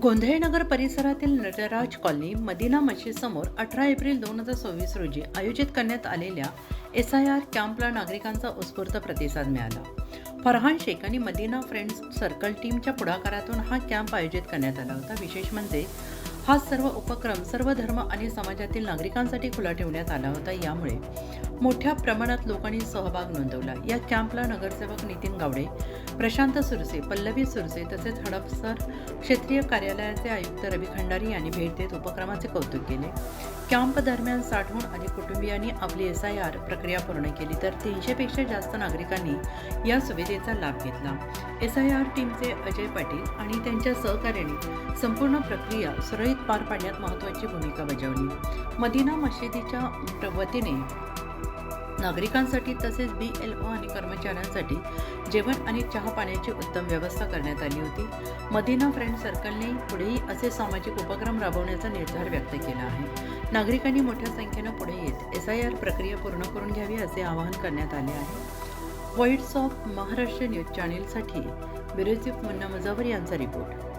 गोंधळनगर परिसरातील Nataraj colony Madina मशीदसमोर 18 April 2024 रोजी आयोजित करण्यात आलेल्या SIR कॅम्पला नागरिकांचा उत्स्फूर्त प्रतिसाद मिळाला. फरहान शेख आणि मदिना फ्रेंड्स सर्कल टीमच्या पुढाकारातून हा कॅम्प आयोजित करण्यात आला होता. विशेष म्हणजे हा सर्व उपक्रम सर्व धर्म आणि समाजातील नागरिकांसाठी खुला ठेवण्यात आला होता. यामुळे मोठ्या प्रमाणात लोकांनी सहभाग नोंदवला. या कॅम्पला नगरसेवक नितीन गावडे, प्रशांत सुरसे, पल्लवी सुरसे तसेच हडपसर क्षेत्रीय कार्यालयाचे आयुक्त रवी खंडारी यांनी भेट देत उपक्रमाचे कौतुक केले. कॅम्प दरम्यान 60हून अधिक कुटुंबियांनी आपली SIR प्रक्रिया पूर्ण केली, तर 300 पेक्षा जास्त नागरिकांनी या सुविधेचा लाभ घेतला. SIR टीमचे अजय पाटील आणि त्यांच्या सहकार्याने संपूर्ण प्रक्रिया सुरळीत पार पाडण्यात महत्त्वाची भूमिका बजावली. मदिना मशिदीच्या वतीने नागरिकांसाठी तसेच BLO आणि कर्मचाऱ्यांसाठी जेवण आणि चहा पाण्याची उत्तम व्यवस्था करण्यात आली होती. मदिना फ्रेंड सर्कलने पुढेही असे सामाजिक उपक्रम राबवण्याचा निर्धार व्यक्त केला आहे. नागरिकांनी मोठ्या संख्येनं पुढे येत SIR प्रक्रिया पूर्ण करून घ्यावी असे आवाहन करण्यात आले आहे. व्हॉइस ऑफ महाराष्ट्र न्यूज चॅनेलसाठी ब्युरो चीफ मुन्ना मुजावर यांचा रिपोर्ट.